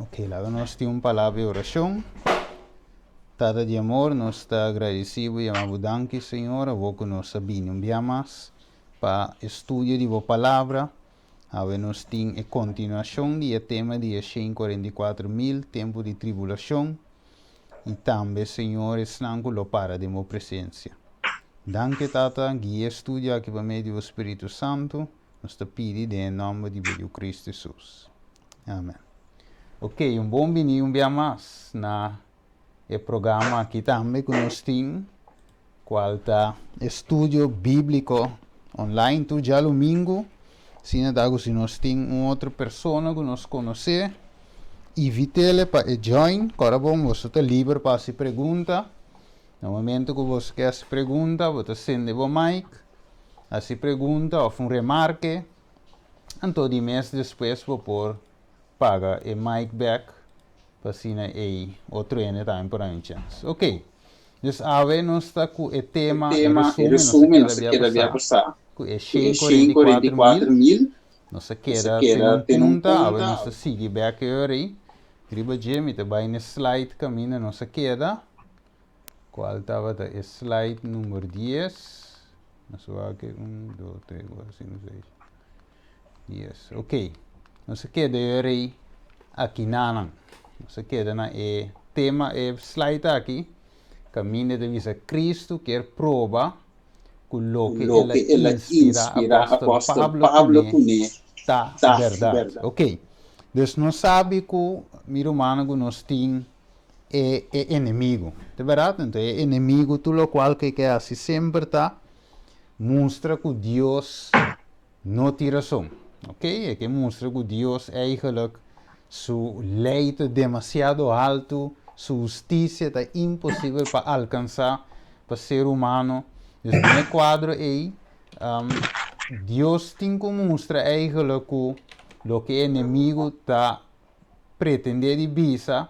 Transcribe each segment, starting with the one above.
Ok, lá nós temos uma palavra de oração. Tata de amor, nós está agradecido e amamos danke, Senhor, a vou que nós sabemos um dia mais para estudo de a palavra. Agora nós temos a continuação do tema de 144.000, tempo de tribulação. E também, Senhor, estamos para de minha presença. Danke, Tata, guia estudo aqui para meio do Espírito Santo. Nós te pedimos em nome de Cristo Jesus. Amém. Ok, bom dia um dia mais na programa aqui também que nós temos, qual está estudo bíblico online, tu já domingo, se nós temos uma outra pessoa que nós conhece, invite-le para join, agora você está livre para se pergunta, no momento que você quer se pergunta, você sende o mic, a se pergunta ou um remarque, então de mês depois você pode pagar o mic back, para assim o treino também por uma chance. Ok. Dus agora nós está com o tema, resume, não sei o que devia passar. Com É 144 mil. Nós queda tem punta, agora nós sigue back aí. Riba de me vai na slide caminha nós queda. Qual estava o slide número 10? Nós vamos aqui 1, 2, 3, 4, 5, 6, 10. Ok. Nós queda aí aqui na nós queda na tema slide aqui. Caminho de visa Cristo quer prova quello che ela inspira apóstolo Pablo com tá verdade. Ok. Deus não sabe que o humano que nós tem é inimigo. É verdade? Então é inimigo tudo o qual que assim sempre tá mostra que Deus não tem razão. Ok? É que mostra que Deus é eigenlijk sua lei é demasiado alto, sua justiça é impossível para alcançar para ser humano. Então, no quadro aí, Deus tem que mostrar eigenlijk que o que o inimigo está pretendendo visa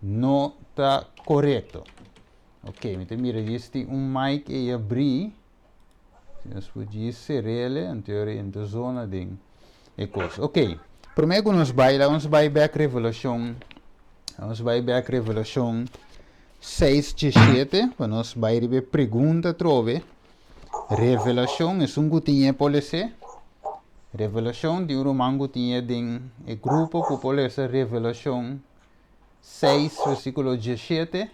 não está correto. Ok, então mira, existe mic e abrir. Nós podemos ser ele, em teoria, em zona de coisa. Ok. Primeiro nós vamos back Revelação. Vamos back Revelação 6 de 7. Nós vai ver pergunta trove. Revelação é um gutinho policy. Revelação de um gutinho de grupo que policy Revelação 6 versículo 17.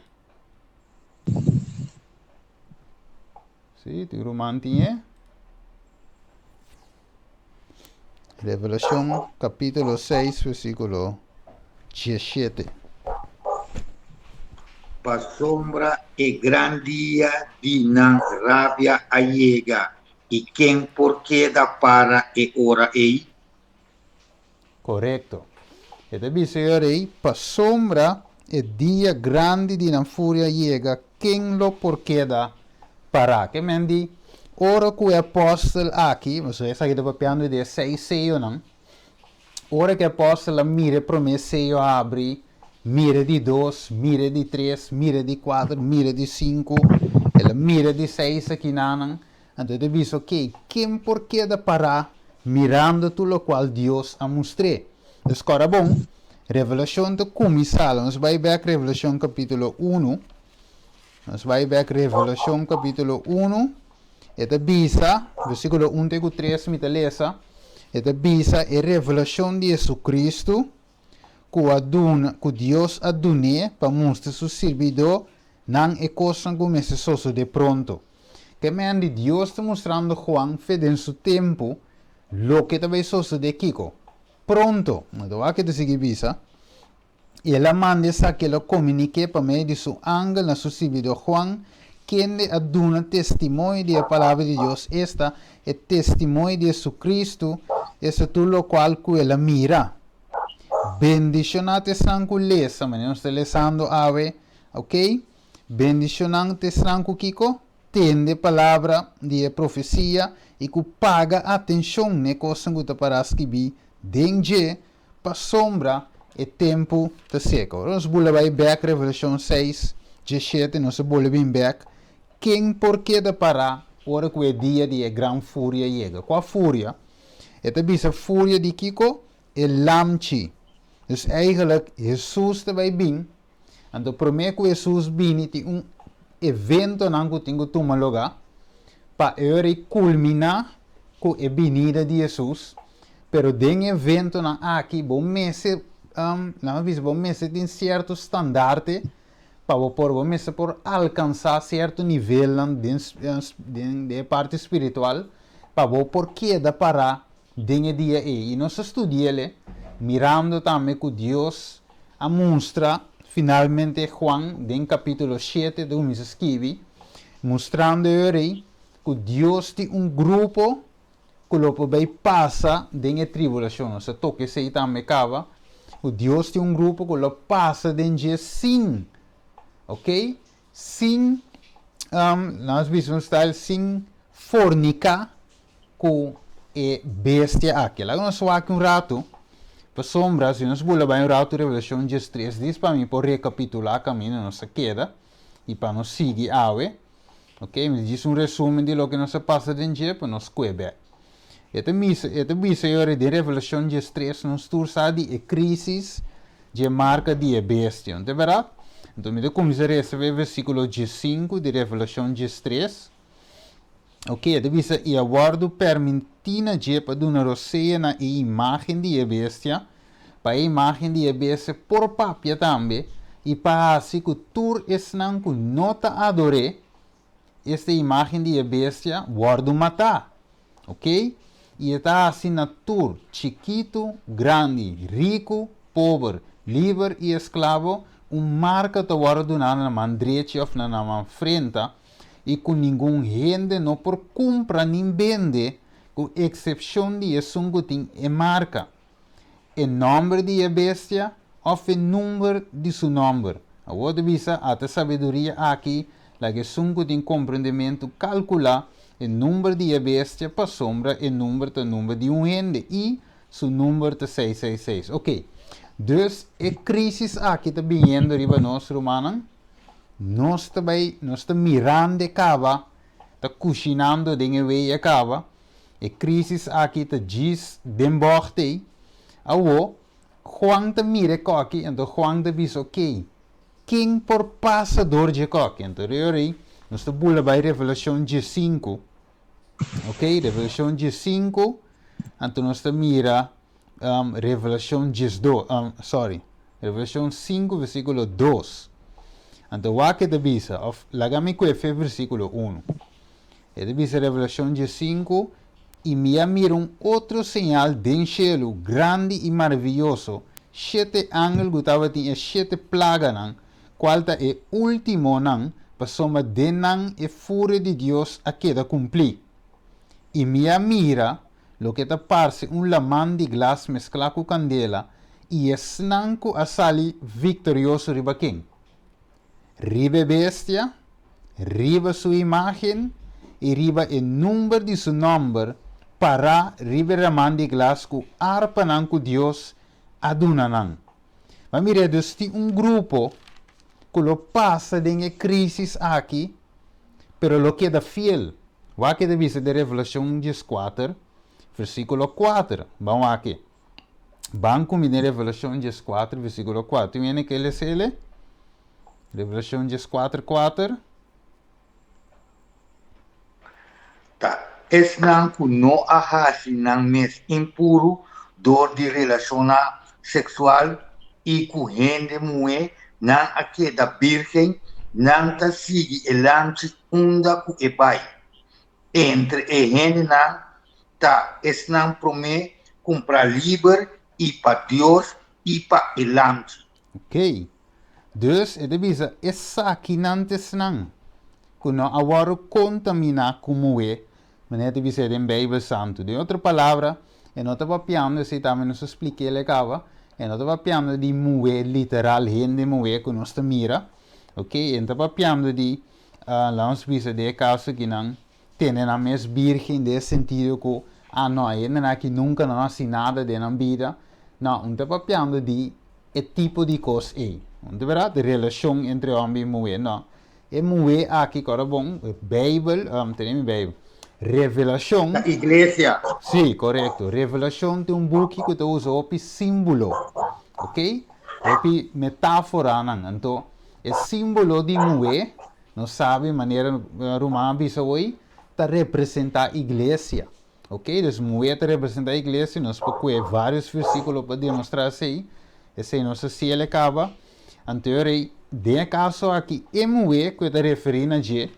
Sim, de um tinha. Revelação capítulo 6 versículo 17. Pa sombra e gran dia dinan rabia allega, e quem por queda para e ora ei? Correto. Ed bisogna aí, pa sombra e dia grande dinan furia allega, quem lo por queda para. Que mendi, ora que o apóstolo aqui, você está aqui papiando de 6 seio, não? Ora que o apóstolo mire promessa seio abre, mire de 2, mire de 3, mire de 4, mire de 5, ela mire de 6 aqui não. Então eu disse, ok, quem por que da parar mirando tudo o qual Deus a mostrou? Então, bom, Revelação de começar, nós vai back Revelação capítulo 1, nós vai back Revelação capítulo 1, e bisa, versículo 1 até 3, me lesa, e bisa é revelação de Jesus Cristo, que Deus adune para mostrar seu servidor, não é coisa que começa só de pronto. Que men de Deus está mostrando Juan fede em seu tempo, lo que também só de Kiko. Pronto, então aqui te sigue bisa. E ela manda que ela comunique para meio de seu ángel na seu servidor Juan, quem aduna testemunho da palavra de Deus. Esta é testemunho de Jesus Cristo, isso é tudo o qual que ela mira. Bendicionate sanku lesa, mas não está lesando ave, ok? Bendicionante sanku kiko, tende palavra de profecia e que paga atenção ne coisa que está para escrever, dengue, para sombra e tempo de seco. Nós vamos back Revelação 6, 17, nós vamos back. Quem por que da parar, ora que é dia de grande fúria chega. Qual fúria? Esta bisa fúria de kiko, é lamchi. Dus eigenlijk, Jesus erbij bin. En de primeiro que Jesus bin, tem evento na que tem que tomar lugar. Para ele culminar com a venida de Jesus. Pero den evento na aqui, bom mês, bom mês tem certo standaard. Para por mês por alcançar certo nível de parte espiritual. Para por queda para den dia e nós estudiamos mirando também que Deus mostra finalmente Juan em capítulo 7 do mesmo escreve mostrando aí que Deus tem grupo que lo vai passa em tribulação se toque se também cava que Deus tem grupo que lo passa em dia sim ok sim nós vimos style sim fornica com a bestia aquela nós só aqui rato para sombra, se nós vamos bem rato Revelação 3 diz para mim por recapitular caminho nossa queda e para nós seguir awe ok me diz resumo de lo que nos passa dentro dia para nós cuebe este bisa eu de Revelação 3 nos tursa de crise de marca de bestia não é verdade então me começar a receber versículo 5 de Revelação 3 ok este bisa e aguardo permitina de para uma roceia na imagem de bestia para a imagem de bestia por papia também e para assim que tur esnan que nota adore esta imagem de bestia guardo matar ok e está assim na tur chiquito grande rico pobre livre e esclavo marca te guardo na mão direita ou na mão frente e com nenhum gente não por compra nem vende com exceção de isso que tem a marca o nome de a bestia ou o número de seu nome a outra visa a sabedoria aqui la que que tem compreendimento calcular o número de a bestia para sombra o número de gente e seu número de 666 ok dus a crise aqui está vindo riba nós romanos nós estamos mirando de cava, está cozinhando de veia cava, a crise aqui está diz demborte, awo, Juan está mira coque, então Juan está diz ok, quem por passador de coque, então nós estamos bula by Revelação 5, ok, Revelação 5, então nós estamos mira Revelação 2, Revelação 5 versículo 2. Então, o que diz? Lagami que é versículo 1. Ele diz Revelação 5 e me mira outro sinal de cielo grande e maravilhoso. 7 ángeles que estavam em 7 plagas, qual é o último não, para soma de não e fúria de Deus a queda cumprir. E me mira lo que está parece lamão de glas mesclado com candela e esnanco a sali vitorioso riba quem. Riba bestia, riba sua imagem e riba o número de seu nome para riba raman de glas com arpa nan com Deus adunanan. Mas mire, dus tem grupo que lo passa de crise aqui, pero lo queda fiel. O que diz de Revelação 4, versículo 4. Vamos aqui. Vamos combinar Revelação 4, versículo 4. Viene que ele se ele? Revelação 4. Tá. Es não que não ahasi não mes impuro dor de relação sexual e com gente mulher não aqui da virgem não ta sigue elante unda com e pai. Entre e gente não tá es não promete comprar livre e para Deus e para elante. Ok. Dus, het is essa que não te snang. Quando agora contamina como é, mas é dizer em Bíblia Santo. De outra palavra, eu não estava piando, se também nos expliquei ele cava, eu não estava piando de moer literal, gente moer que nós mira, ok? Eu estava piando de, vamos dizer, de caso que não tem a mesma virgem, nesse sentido que, não, ainda aqui nunca não nasce nada de na vida, não, eu estava piando de o tipo de coisa é. De verdade, de relação entre homem e mulher, não. E mulher aqui, agora bom, Bíblia, tem Bíblia. Revelação. Da igreja. Sim, correto. Revelação tem book que tu usa o símbolo. ok? Opi metáfora nang, então, é símbolo de moe, não sabe maneira romana bisa hoje, tá representar a igreja. Ok? Dus moe tá representar a igreja, nós podemos vários versículos para demonstrar isso aí. Esse aí não se se ele acaba. Anterior, de caso aqui, é moe que está referindo a G,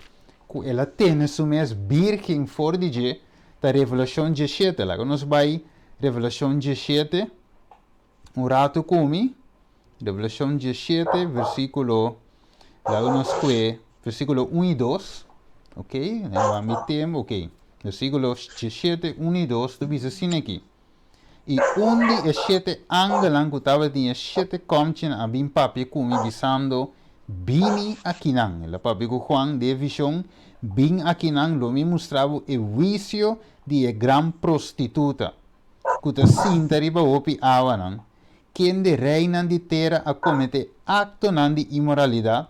que ela tem su mes virgem for de G, tá Revelação 17, lá que nós vai Revelação 17, rato come, Revelação 17, versículo, lá nós que versículo 1 e 2, ok? Vamos tempo, ok. Versículo 17, 1 e 2, tu diz assim aqui. E onde os 7 angelan que estavam tinha 7 comchen a bim papi kumi dizendo, bini aqui não. Ela papi com Juan de visão, bin aqui não, lo me mostrava o juízo de gran prostituta. Que ta sinta riba opi awa não. Quem de reina de terra a cometer acto não de imoralidade,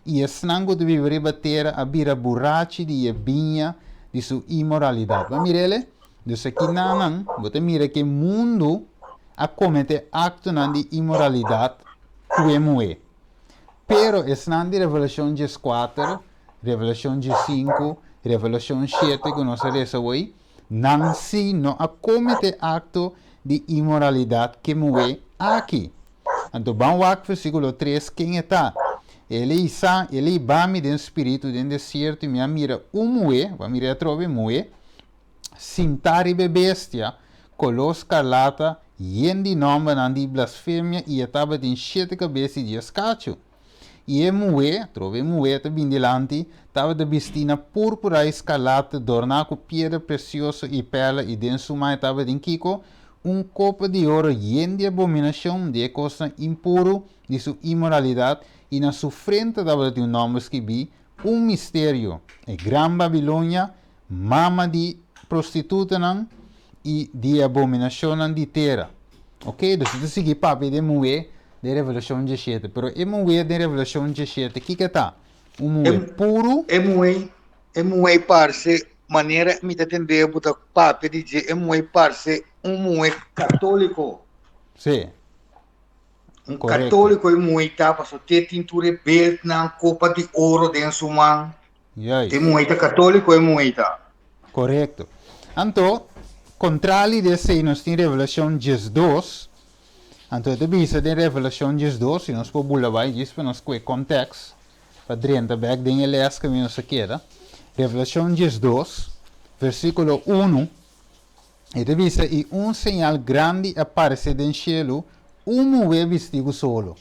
e es nango de vivere batera a bira borrachi di binha de sua imoralidade. Mas mirele, dus aqui não, você mira que mundo a cometer acto de imoralidade que é moe. Pero es não de Revelação 4, Revelação 5, Revelação 7 que nós lemos hoje, não se não a cometer acto de imoralidade que moe aqui. Então vamos ao versículo 3, quem está? Ele bami den espírito den deserto e me mira moe, va mira trove moe, sintari be bestia, colos escarlata, yendi nome nandi blasfemia e etaba den 7 cabeças de escacho. E moe, trove moe te bindilanti, tava de vestina púrpura escarlata, dorna com pedra preciosa e perla e den suma tava den kiko, copo de ouro yendi abominação de coisa impuro de sua imoralidade. E na sua frente estava um nome escrito, mistério. É Gran Babilônia, mama de prostituta e de abominação de terra. Ok? Então, isso aqui é papo de moe de Revelação 17. Mas é moe de Revelação 17, o que está? Moe puro. É moe parce, maneira me entender, botar papo de dizer, é moe parce, moe católico. Sim. Correcto. Católico é moita, para ter tintura verde na copa de ouro dentro do mão. É moita católico é moita. Correto. Então, contrário desse, nós temos Revelação 12. Então, te bisa de Revelação 12, e nós podemos bular isso para nós ter contexto. Para dentro, back de ele que nós queda. Revelação 12, versículo 1. E te bisa, e sinal grande aparece do cielo, moe vestido solo.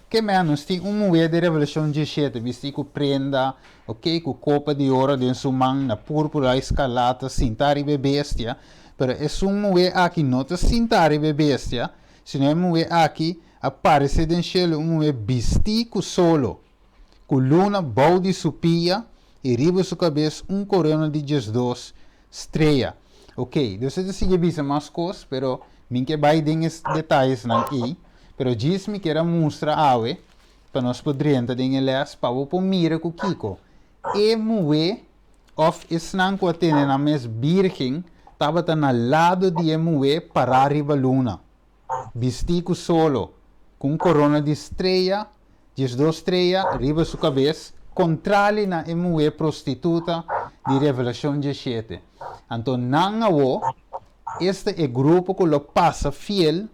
Que menos tem moe de Revelação 17, vestido prenda, ok, com copa de ouro dentro sua mão, na púrpura escarlata, cintari be bestia, pero é moe aqui, não te cintari be bestia, sino moe aqui, aparece dentro cielo, moe vestido solo, com luna, bau de supia, e riba sua cabeça, corona de 12 estrela. Ok, então você sigue visa mais coisas, pero minha vai dengue detalhes aqui, pero diz-me que era mostra awe, para nós podermos ter elas para o mira com Kiko. E moe, of esnan com a tene na mes virgem, estava na lado de moe para arriba luna. Vestido solo, com corona de estrela, 12 estrelas, arriba sua cabeça, contrário na moe prostituta de Revelação 17. Então, não este é o grupo que lo passa fiel,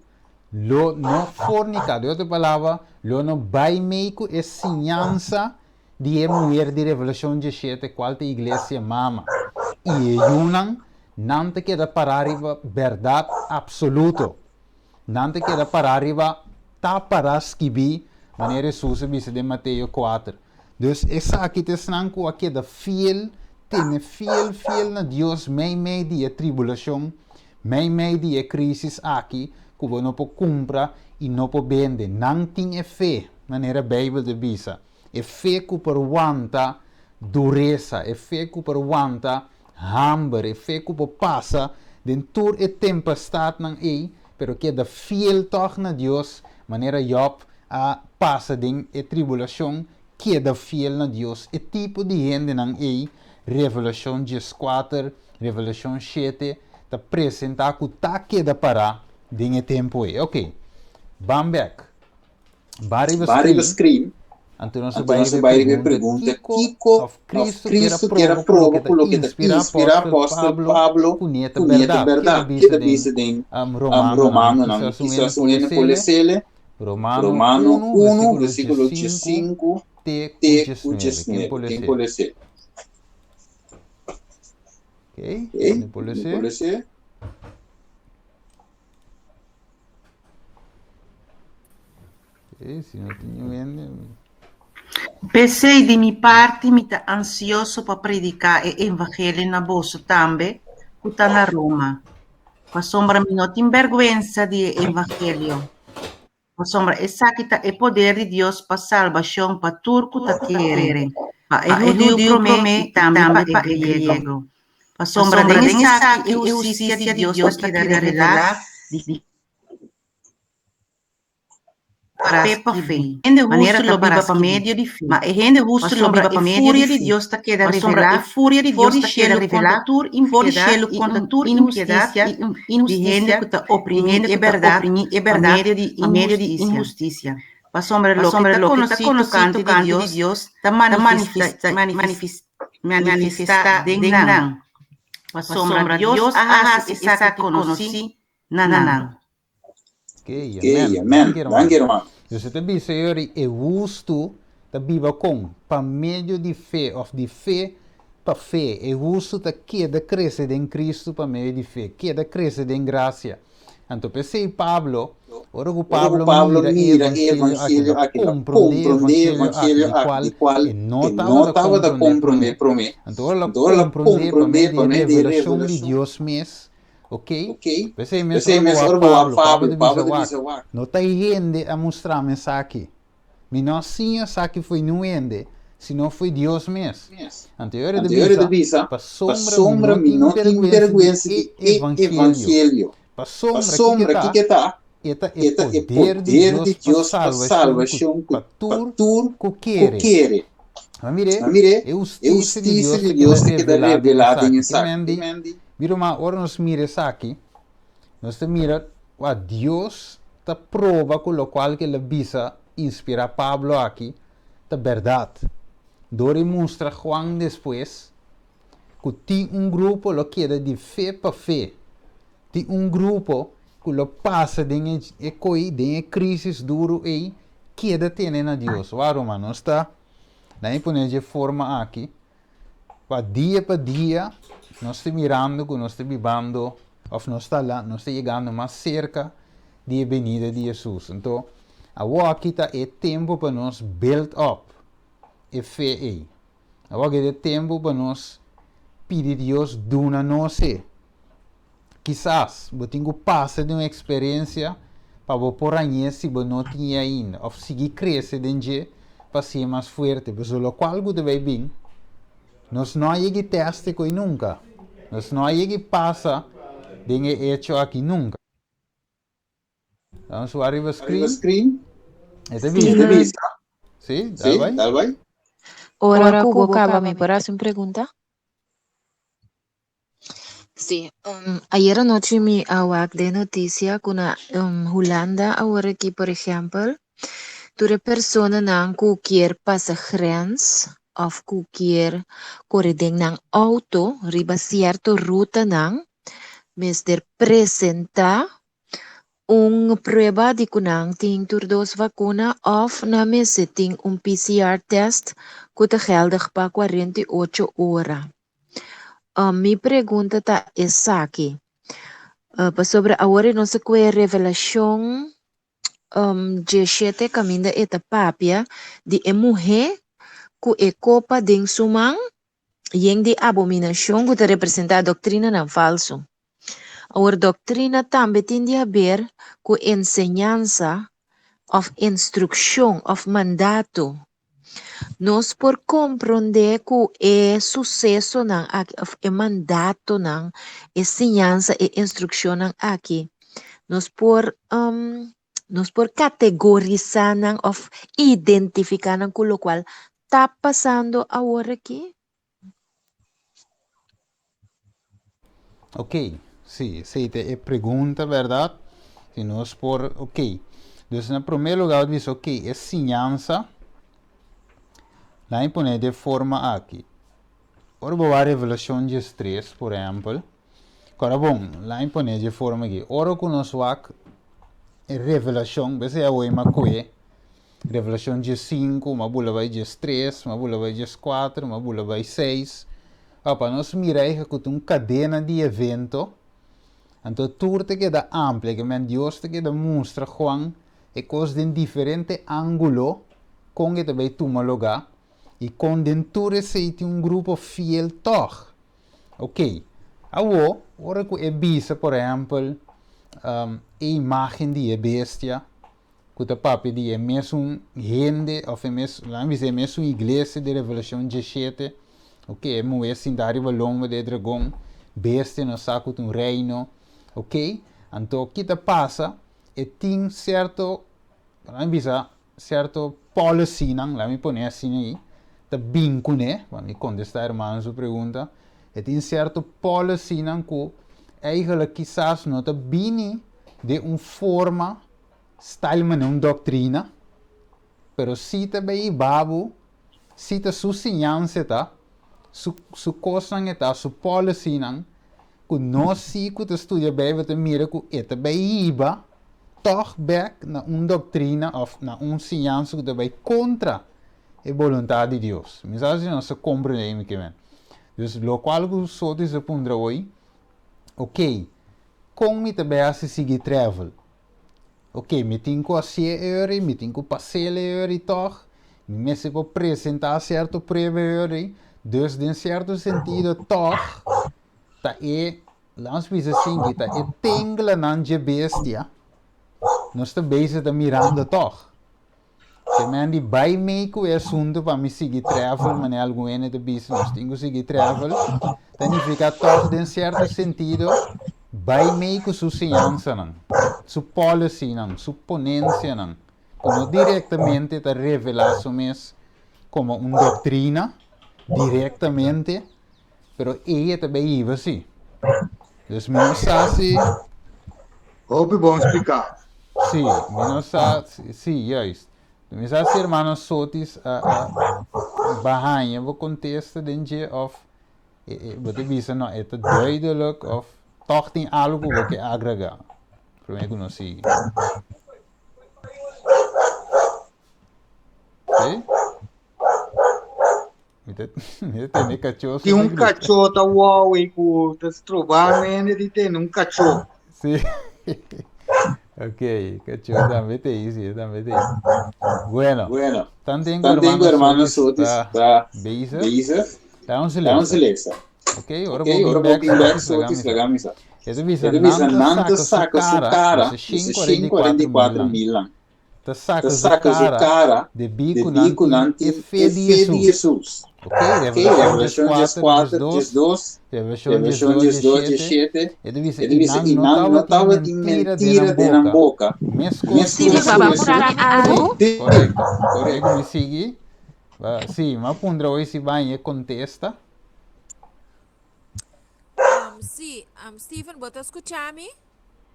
lo não fornica, de outra palavra, lo não vai meio com ensinança de mulher de Revelação 17, qual a igreja mama. E não te queda para arriba verdade absoluta. Não te queda para arriba, tá para escrever, maneira Jesus disse de Mateus 4. Então, essa aqui te ensinam que aqui é fiel, tem fiel na Deus, meio de tribulação, meio de crise aqui, que você não pode comprar e não pode vender. Não tem fé, maneira Bíblia de visa. É fé que aguenta dureza, é fé que aguenta hambre, é fé que passa dentro da tempestade não é, pero que é fiel toch na Deus, maneira Job a passa dentro da tribulação, que é fiel na Deus. É tipo de gente não é, Revelação 14, Revelação 7, te apresentar que está queda para dentro tempo é. Ok. Bambek. Bari Bari screen. Então nós Então nós vai pergunta Kiko of Cristo que era prova por que inspira apóstolo Pablo punheta verdade que da bisa de Romano não que se assume polesele Romano 1 versículo 5 te 19 quem polesele. Ok, polesele. Se não tinha Pensei di mi parte, mi ta ansioso para predicar e evangelho na bolsa também, que está na Roma. Com a sombra mi não tem vergüenza de evangelho. Com a sombra essa que tá é poder de Deus para salvação para turco tá querem. Para judeu promete também para grego. Com a sombra de essa que é justiça de Deus para revelar para fé. Ainda maneira lo biba para meio de fé. Mas ainda justo lo biba para meio de Deus está queda revelar. A fúria de Deus está queda revelar. Fora chelo contra tur injustiça de gente que está oprimindo e verdade a meio de injustiça. A sombra lo que está conhecido canto de Deus está manifesta dengan. A sombra Deus essa que conheci nanang. Ok, amen. Dank irmão. Você também, senhor, é justo da Bíblia com, para meio de fé, of de fé para fé, é justo da queda crescer em Cristo para meio de fé, queda crescer em graça. Então, pensei Pablo, ora que Pablo mira o evangelho aqui, compreender o evangelho aqui, qual não estava a compreender para mim. Então, ela compreender para meio de revelação de Deus mesmo. Ok? Pensei mesmo Pablo diz não está gente a mostrar mensagem. Mas não sim que foi no ende, senão foi Deus mesmo. Anterior de visa, para sombra não tem vergonha de evangelho. Para sombra que está, é poder de Deus para salvação para tudo que quer. Mire, é justiça de Deus que queda revelada em mensagem. Vira uma hora nos mira aqui, nós mira a Deus ta prova com o qual que ele visa inspira Pablo aqui, ta verdade. Dori mostra Juan depois que tem grupo lo queda de fé para fé. Tem grupo que lo passa de crise duro e queda tendo na Deus. Claro, mano, não está. Daí põe de forma aqui, para dia nós estamos mirando, nós estamos vivendo, ou nós estamos lá, nós estamos chegando mais cerca da venida de Jesus. Então, agora aqui é tempo para nós build up a fé. Agora é tempo para nós pedir a Deus duna nós. Quizás, você tem que passar de uma experiência para você porém se você não tinha ainda, ou seguir crescer para ser mais forte. Mas o qual você vai bem, nós não chegamos teste com nunca. Nós não chegamos passa de hecho aqui nunca. Vamos arriba screen. ¿Está vista? Sí, dale vai. Ora, Cubo, acaba mi próxima pregunta. Sí, ayer anoche me awak de noticia que na Holanda ahora aquí, por ejemplo, toda persona nang kukier pasa grens of kukier correden nang auto riba cierto ruta nang mister presenta prueba de kunang ting tur dos vacuna of na ting PCR test que te geldig pa 48 horas. Mi pregunta es aquí. Sobre ahora no se puede revelación de 7 caminda eta papia de mujer que é copa de sumang yang de abominação que representa a doutrina não falso. A doutrina também tem a ver com enseñanza of instrução of mandato. Nós por compreender que é sucesso não of mandato não enseñanza e instrução não aqui. Nós por categorizar não of identificar não com o qual está passando agora aqui. Ok, sí, é pergunta, verdade? Se nós por, ok, Então, no primeiro lugar, diz, ok, é ciência, lá em poner de forma aqui. Ora, boa revelação de três, por exemplo. Agora, bom, lá em poner de forma aqui. Ora, conosco aqui, é revelação, você é o emacoe. Revelação de 5, uma bula vai de 3, uma bula vai de 4, uma bula vai 6. Para nós mirar que uma cadena de evento. Então, tudo que dá ampla, que Deus que dá mostra Juan, é coisa de diferente ângulo, com que também toma lugar. E com dentro de grupo fiel toch. Ok. Agora que é vista, por exemplo, a imagem de bestia, que o papi de mesmo gente, ou mesmo igreja de Revelação 17, ok, é muito assim, dar o longo de dragão, bestia no saco de reino, ok? Então, o que passa, é tem certo policy, lá me põe assim aí, tá vinco, né? Vamos contestar, irmão, sua pergunta. É tem certo policy, que eigenlijk quizás não tá bem de uma forma, style, mas não doutrina, pero se tá bem babu, se tá sua ciência, tá? Su coisa, tá? Su policy, que nós se que estuda bem, vai mira que é bem iba, toch back na uma doutrina, ou na uma ciência que tá bem contra a vontade de Deus. Mas assim não se compreende, que vem. Então, o qual que só diz a pondra hoje, ok, como me também a seguir travel? Ok, me tenho que fazer me tenho que passar e toch, me se pode apresentar certo prêmio, dus em certo sentido, toch, tá lá nos assim, que tá tengla nan de bestia, nós também está mirando toch. Também de vai meio que o assunto para me seguir travel, mas é algo de business, tenho que seguir travel, significa toch, em certo sentido, vai meio que sua ciência, sua policy, sua ponência, como diretamente está revelado como uma doutrina, diretamente, pero ela também iba assim. Então, menos assim. Ouve, bom explicar. Sim, menos assim, sim, justo. Menos assim, irmãos, sotis a Bahia, vou contestar dentro of, você visa, não, é duidelijk of toch tem algo que agregar. Para mim, não sei. Ok? Tem um cachorro tá uau e que tá se trovando ele tem um cachorro. Sim. Ok, cachorro também tem isso, também tem. Bueno, tanto hermanos sotis para Beisa, dá um silêncio. Ok, ora vou back sotis la camisa. Esse visa nanta saca su cara, 544 mil. Te saca su cara de bico nanti e fé de Jesus. Ok, Revelação 4, 12, 17. Ele diz, e não estava de mentira de na boca. Steve, vamos purar algo? Correto, me sigue. Sim, mas pondrá hoje se vai e contesta. Sí, Stephen, ¿vos te escuchami?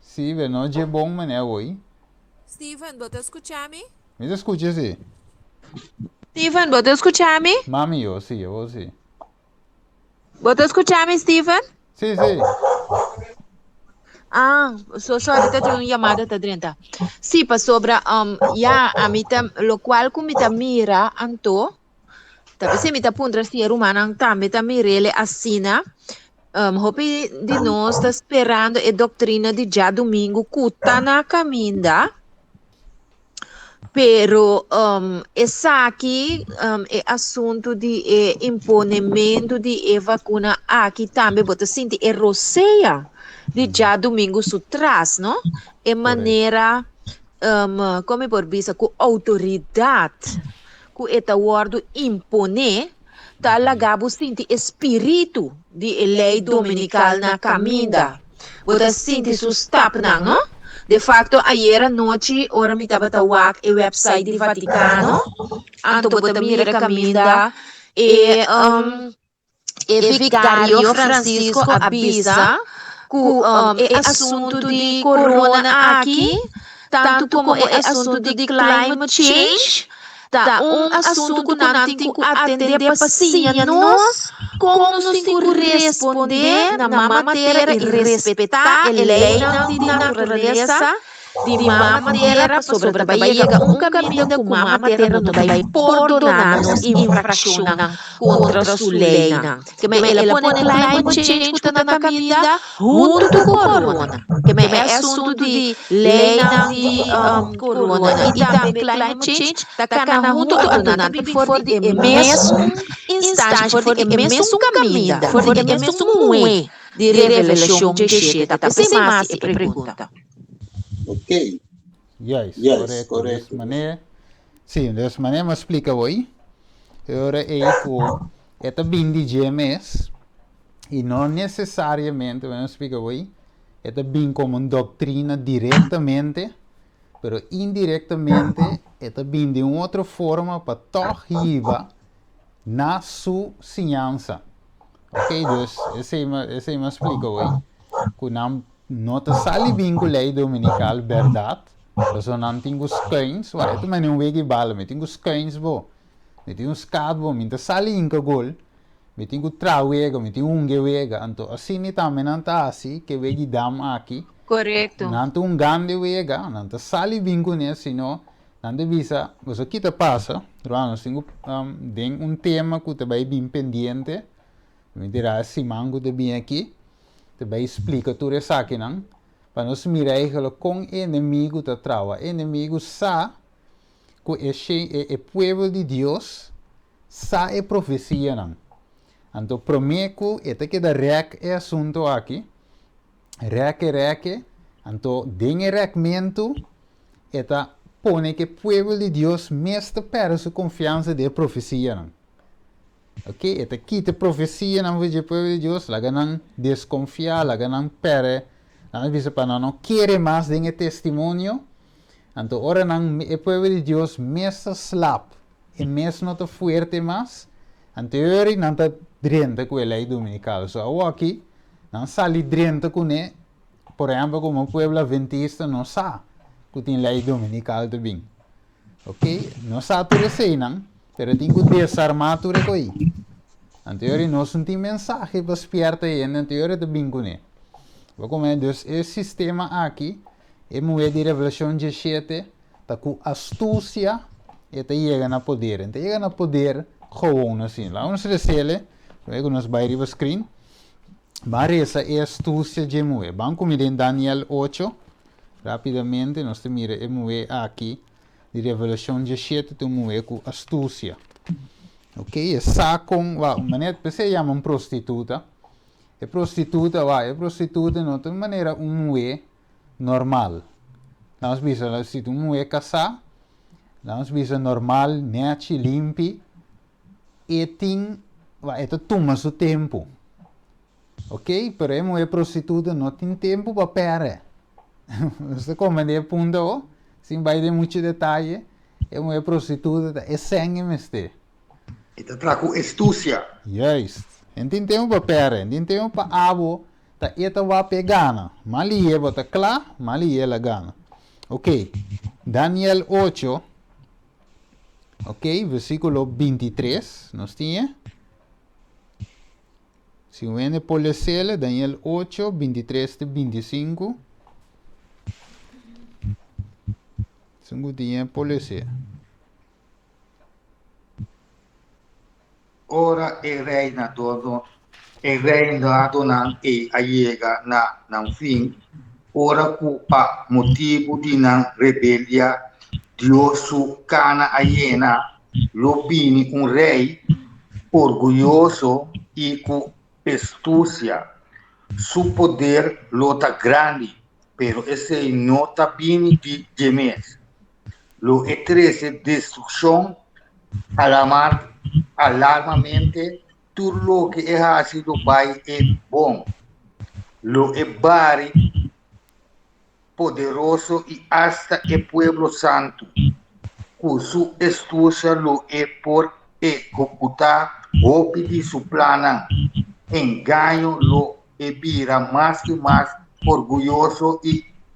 Sí, pero no es bom mané hoy. Stephen, ¿vos te escuchami? ¿Me te escuchas, sí? Stephen, ¿vos te escuchami? Mami, yo sí. ¿Vos te escuchami, Stephen? Sí. Sorry, tá tendo uma chamada, tá dentro. Sim, para sobre, a mim lo qual como me mira, anto, tá se me tá pondra ser humano, também tá mira ele assina. Hopi de nós está esperando a doutrina de já domingo que está na caminha, pero essa aqui é assunto de imponimento de vacuna aqui também, você sente é roceia de já domingo sutras, não? É maneira como por vista com autoridade, com esta word impone, tá lagabo sente espírito de lei dominical na caminha. Você sente sustap não? De facto, ayer à noite, ora me estava tawak o website do Vaticano, anto você mira a caminha e Vicario Francisco avisa que é assunto de corona aqui, tanto como é assunto de climate change, tá assunto que nós temos que atender para nós, como nós temos que responder na matéria e respeitar a lei de natureza, de maneira sobre trabalhar caminho com uma matéria não vai perdonar-nos infração contra a sua lei. Que ela põe climate change que está na caminhada junto com corona. Que é assunto de lei de corona e também climate change está na junto com for de mesmo instante, for de mesmo caminho, for de mesmo moe de revelação de Sheta. Sem mais pergunta. Ok. Yes, Yes, correto. Dessa maneira, sim, dessa maneira me explica hoje. Agora é que é bem de GMS e não necessariamente, me explica hoje, é bem como uma doutrina diretamente, mas indiretamente é bem de uma outra forma para torriva na sua ciência. Ok, então, esse me explica hoje. Que não te sali bem com a lei dominical, verdade? Mas não tem os cães, vai, também não vejo bala, mas tem os cães, bo. Mas tem os cabos, mas te sali em que gol, mas tem o trawega, mas tem wega, então assim também não está assim, que vejo dama aqui. Correto. Não tem grande wega, não te sali bem com isso, senão, não te visa, mas o que te passa, nós temos tema que te vai bem pendente, me dirá assim, mango te bem aqui. Também explica tudo isso aqui, não? Para nós mirar eigenlijk com inimigo da traua. Inimigo sabe que é povo de Deus, sabe a profecia, não? Então, prometo que da rec é assunto aqui. Rec. Então, den recmento, põe que o povo de Deus mestre perde sua confiança de profecia, não? Ok, esta quita profecia não vejo povo de Deus, lá não desconfiar, lá não pere, não visa para não querer mais de testemunho, então ora não o povo de Deus mesmo slap, e mesmo não está forte mais, então ora não está drenta com a lei dominical, so aqui não sali drenta com ele, por exemplo como o povo adventista não sabe que tem lei dominical também, ok, não sabe tudo assim não. Pero tem que desarmar tudo isso. Anterior nós não tem mensagem para esperta aí, anterior é bem com ele. Como é, dus esse sistema aqui, é moeda de revelação de 7, tá com astúcia, e tá chega na poder. Então chega na poder, gewoon assim. Lá vamos recele, que nós vai riba screen. Mas essa é astúcia de moeda. Vamos comer em Daniel 8, rapidamente, nós temos a moeda aqui. De revelação de 7, tem uma com astúcia. Ok? Essa com, maneira, você chama uma prostituta. A prostituta não tem maneira uma normal. Nós vimos se uma casar, nós vimos normal, net, limpo, e tem, toma seu tempo. Ok? Pero uma prostituta não tem tempo para perder. Você compreende o ponto? Sem vai de muito detalhe, é uma prostituta, é sangue mestre. Então, trago astúcia. Yes. Não tem tempo para perder, não tem tempo para abo, tá vai pegar, mali é bota claro, mali é la gana. Ok, Daniel 8, ok, versículo 23, nós tinha. Se viene por la cela, Daniel 8, 23 e 25. Tinha polícia. Ora il reinado não e aiega na fim, ora culpa motivo de não rebeldia, Deus cana aiena, lobini rei orgulhoso e com astúcia, su poder lota grande, pero esse nota bini de gemes. Lo estresse destrucción, alarmamente, todo lo que ha sido bai es bom. Lo es bari, poderoso y hasta el pueblo santo. Con su astucia lo es por ejecutar o pedir su plana. Engaño lo es vira más que más orgulloso y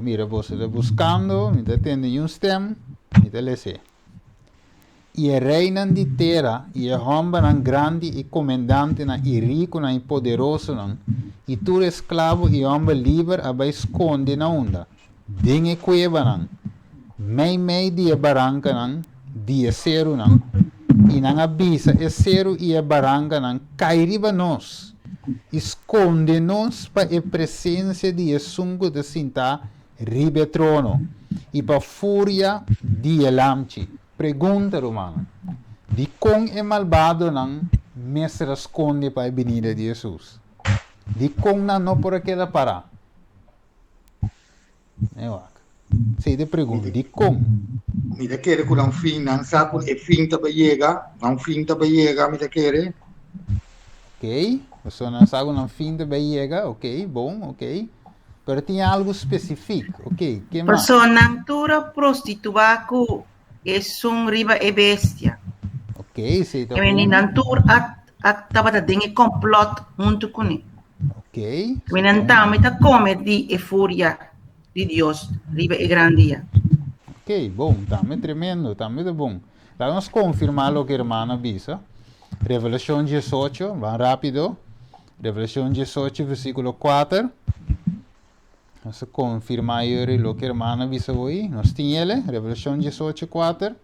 mira, você está buscando, me está tendo um stem, me está lese. E reina de terra, e é homem grande e comandante, e rico e poderoso, e tu escravo e homem livre, a esconde na onda. Dinge cueva, mei dia barranca, dia zero, e não avisa, é zero e a barranca, cairiba nós. Esconde-nos para a presença de sungo de sinta ribe trono e para a fúria de lamchi. Pergunta, Romana. De com é malvado não mestre esconde para a venida de Jesus? De com não por aquela para? Sei de pergunta, de com? Mira querer que um fim, não sabe por que fim tá para chegar, um fim tá para chegar, mira querer. Ok, você não sabe um fim de chega, ok, bom, ok. Pero tinha algo específico, ok, que mais? Pessoa natura prostituta é riba e bestia. Ok, sei tá bom. E natura estava dentro complot junto com ele. Ok. E então tá come de fúria de Deus, riba e grandia. Ok, bom, também tremendo, também é bom. Vamos confirmar o que a irmã avisa. Revelação 18, vamos rápido. Revelação 18, versículo 4. Vamos confirmar o que a irmã avisa hoje. Nós tínhamos Revelação 18, 4.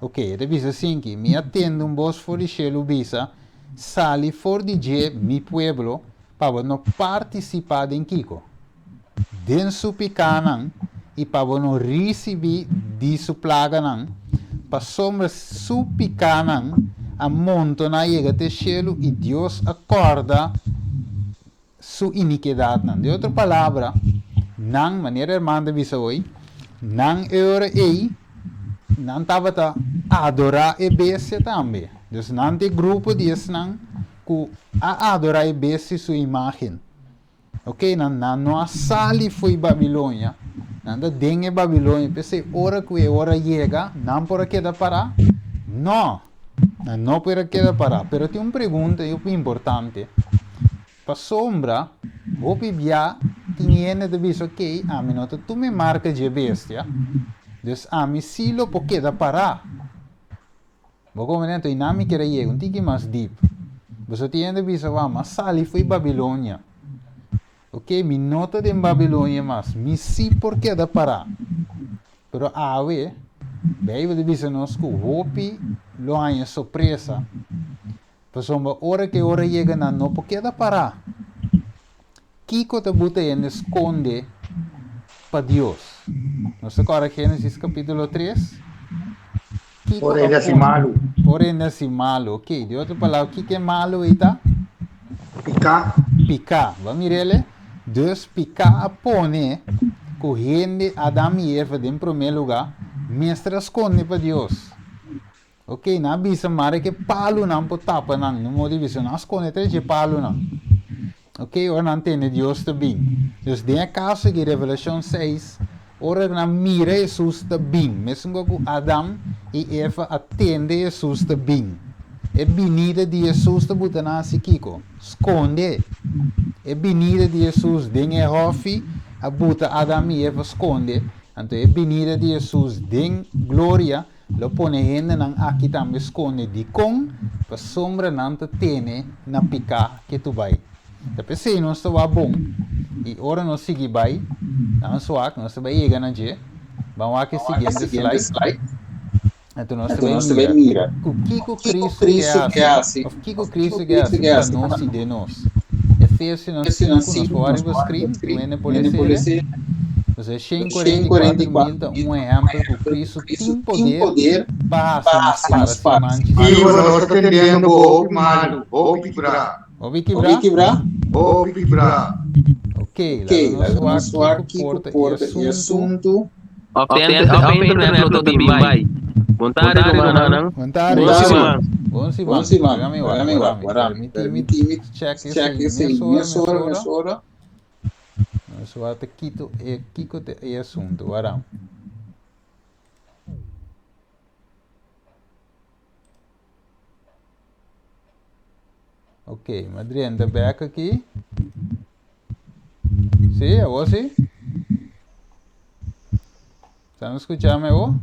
Ok, ele avisa assim que me atende voz for de cielo avisa, sali for de mi pueblo, para não participar em Kiko. Den su picanan, e para não receber de su plaga, para sombra su picanan, a monto na chega até cielo e Deus acorda sua iniquidade. De outra palavra, não, maneira irmã de visa hoje, não era aí, não estava a adorar a bestia também. Então, não tem grupo disso, não, que a adorar a bestia sua imagem. Ok, não sali foi Babilônia, não dengue Babilônia, pensei, hora que a hora chega, não por aqui da parar? Não por aqui da parar. Pero tem uma pergunta importante. Para sombra, o pibia tinha de dizer, ok, a mim nota, tu me marca de bestia, dus a mim silo por que da parar? Vou comentar, e não me quer ir, um tique mais deep. Você tinha de dizer, mas sali foi Babilônia. Ok, mi nota de Babilônia, mas mi si por que da parar? Pero ave, bem, de dizer nós que o hopi lo há surpresa. Pessoa, hora que hora chega não por que da parar? Kiko te buta en esconde para Deus. Nós agora Gênesis capítulo 3. Por ele assim malo. Por ele assim malo, ok. De outra palavra, o que é malo aí tá? Picar. Picar. Vamos ver ele? Deus picar a pone, correndo Adão e Eva em primeiro lugar, mestre esconde para Deus. Ok, na bisa mara que palo não por tapa não, no modo de visão, não esconde três palo não. Ok, ora não tem Deus também. Então, tem a caso que Revelação 6, ora não mira Jesus também, mesmo que Adão e Eva atendem Jesus também. É venida de Jesus da butanasi Kiko, esconde. É venida de Jesus, den é hofi, a buta Adão e Eva esconde. Então é venida de Jesus, den glória, lo pone gente nang aqui também esconde de com, para sombra não te tene na picar que tu vai. Depois se não está bom, e ora nós seguir vai, não só nós vai chegar na dia, vamos aqui seguinte slide. Então nós também mira. O que Cristo quer assim? O que Cristo quer assim para nós e de nós? Efésios não 5, nós vamos escrever, não pode ser. Você 5:44 um exemplo que Cristo tem poder para se manter. E nós estamos entendendo o malo, o quebrar. O quebrar. Ok, vamos falar que porta e assunto. Opente no Bimbai. Montare Romanang. Bom sim, Agora, permite check esse mesora. Nós vamos Kiko e assunto, agora. Ok, Madrienda back aqui. Sim, é você? ¿Están escuchando vos?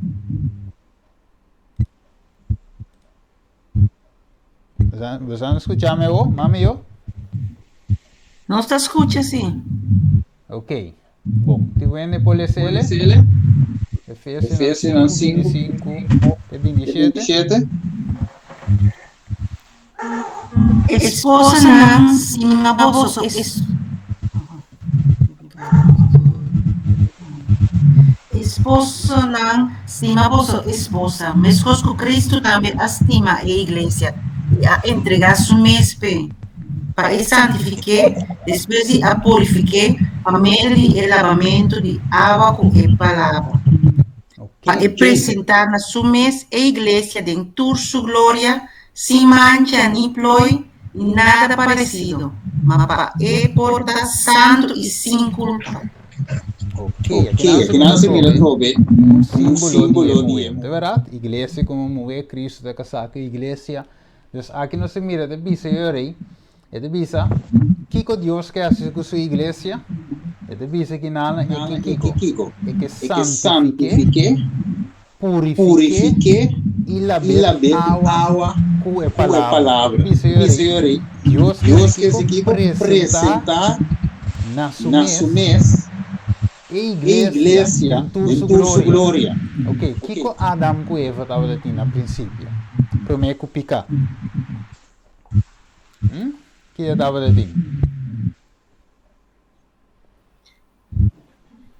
¿Están escuchando vos, mami yo? No te escucha, sí. Ok. Bom, te viene por el CL. Efésios 5, 27. Esposa ng sinaboso esposo ng sinaboso esposa. Mescos com Cristo também estima a igreja e a entregar su mespe para a santifique, depois de a purifique, a meio de lavamento de água com a palavra. Para apresentar na sua mes a igreja dentro sua glória, sem mancha nem ploi, e nada parecido, mas para porta santo e sem culpa. Ok, aqui nós mira trobe um símbolo de movimento, verdade? Igreja como mover Cristo da casaca, igreja. Dus aqui nós mira de bisa yorei, é de bisa, Kiko Deus que hace com sua igreja, é de bisa que nada é que Kiko, é que santifique, purifique e laver água com a palavra. Bisa yorei, Deus que se Kiko apresentar na sua mes igreja dentro sua glória. Ok, Kiko Adam com Eva estava assim no princípio. Primeiro com picar. Que estava assim?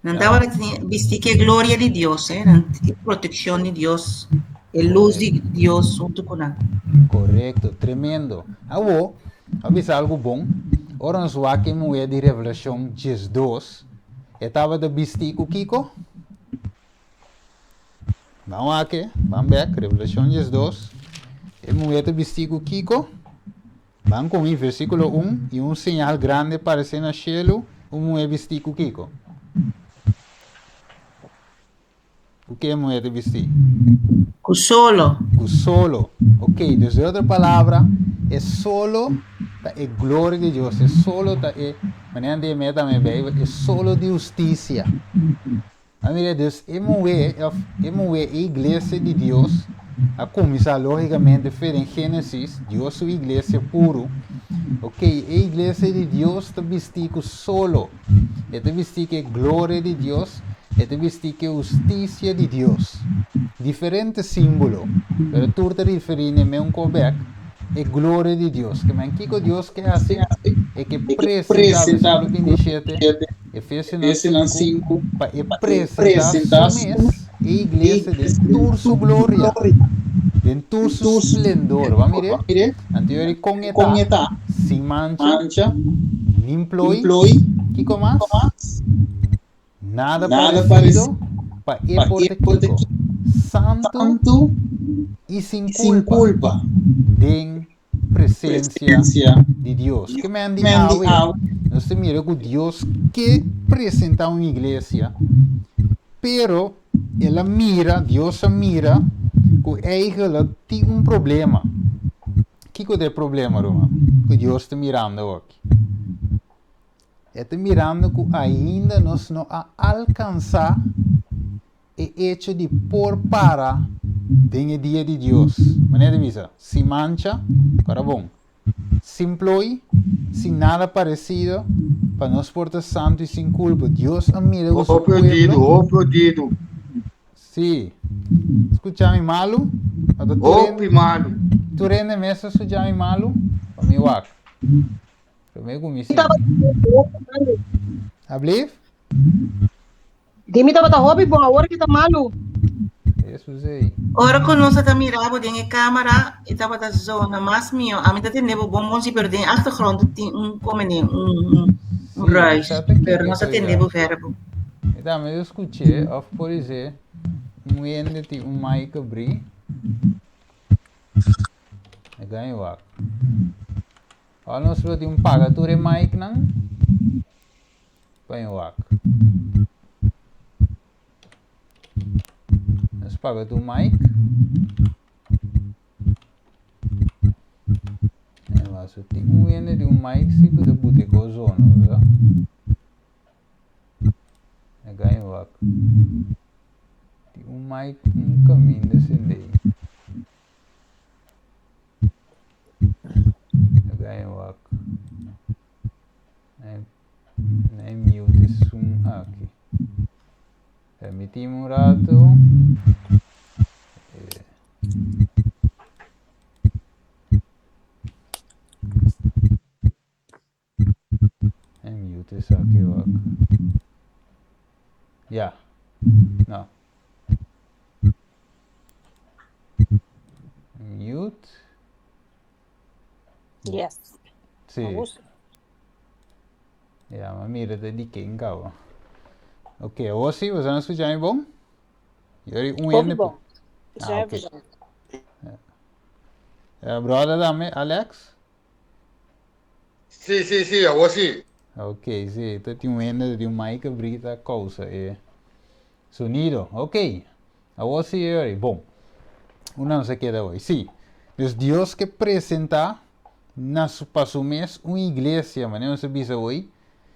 Não estava visto que a glória de Deus, a proteção de Deus, a luz de Deus junto com ela. Correto, tremendo. Agora, avisa algo bom. Ora, nós vamos aqui moer de Revelação 2. Estava de vestir com Kiko? Vamos aqui, vamos back, Revelação 2. E moer de vestir com Kiko? Vamos com o versículo 1 e sinal grande aparece no cielo, moer vestir com Kiko. O que é moer de vestir? Com solo. Com solo. Ok, dus de outra palavra, é solo da é glória de Deus, é solo da é, maneira de meta me bem, é solo de justiça. Amém, dus é moer a igreja de Deus, a começar logicamente em Gênesis, Deus é a igreja puro. Ok, a igreja de Deus está vestida solo, está vestida com a glória de Deus, está vestida com a justiça de Deus. Diferente símbolo, mas tu te referindo a um coberto, é glória de Deus. Que man que Deus que assim é que apresenta o 27, Efésios 5, para apresentar a igreja dentro sua glória, dentro seu esplendor. Vamos ver? Anterior com eta, sem mancha, nem ploi, que mais? Nada parecido, para porta santo e sem culpa, de presença de Deus. Que me andi nós mira com Deus que apresenta uma igreja, pero ela mira, Deus mira, que ela tem problema. Que é o problema, Roma? Que Deus está mirando aqui. Está mirando que ainda nós não alcançar o hecho de por para no dia de Deus. Maneira de visa, sem mancha, para bom. Sem ploi, sem nada parecido, para nós portar santo e sem culpa. Deus mira o seu Perdido. Sim. Escuchame malo? Malo. Tu rende mesa escuchame malo? Para mim, wak. Para mim, comisi. Abliv? Dimi tava tá hobby bom, a hora que tá malo. Isso sei. Ora que nós está mirando dentro da câmera e estava da zona mais minha, a mim tá tendo bom se perder em achtergrond tem ruis, pero nós atendemos verbo. Então, mas eu escutei, por exemplo, ende tem mic abrir. É ganho wak. Olha, nós temos pagatura mic não? Ganho wak. Nós paga do mic. Ela só tem ende de mic se tu debute com zona, tá? É ganho wak. mais caminho desse daí. Eu ganho o arco. Nem mute zoom aqui. Permitimos um rato. Mute isso aqui o arco. Yeah. No. Mute. Yes. Sì. Ja, maar mira de quem gauw. Oké, Ossie, we zijn escuchando bom? Jullie Ouve bom. Já ok. é Brother dame, Alex? Sì, io sì. Ok, sì, tu ti uende di un mic brita cosa sonido, ok. Ossie, jullie, bom. Una no se queda hoy, sí. Dus Dios que presenta para su mes una iglesia, manejo se dice hoy,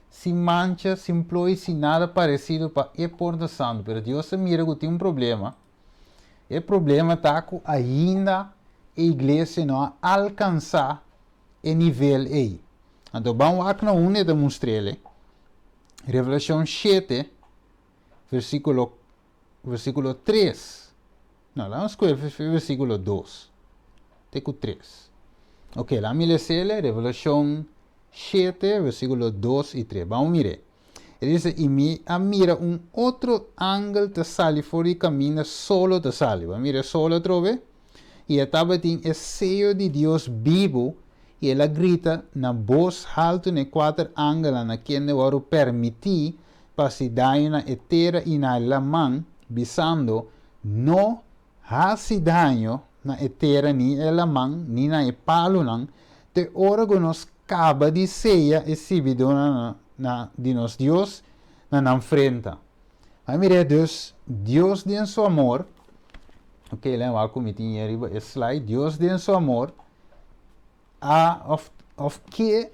sin mancha, sin ploy, sin nada parecido para el porta santo. Pero Dios se mira que tiene un problema. El problema está que ainda a iglesia no ha alcanzado el nivel ahí. Entonces vamos a una demonstrar. Revelación 7, versículo 3. No, vamos a ver versículo 2. Teco 3. Ok, la milecele, Revelación 7, versículos 2 y 3. Vamos a mirar. Él dice, y mira un otro ángel te sale fuera y camina solo te sale. Va a mirar solo otra vez. Y estaba en el sello de Dios vivo. Y él grita na voz alta en cuatro ángeles na quien le va a permitir pasar daño etera y na la man, bisando, no hace daño na etera ni la man, ni na e palo nan, te órganos acaba de ceia exibido de nos Deus na frente. Aí mire, dus, Deus tem seu amor. Ok, lembra como tinha aí o slide. Deus tem seu amor. Of que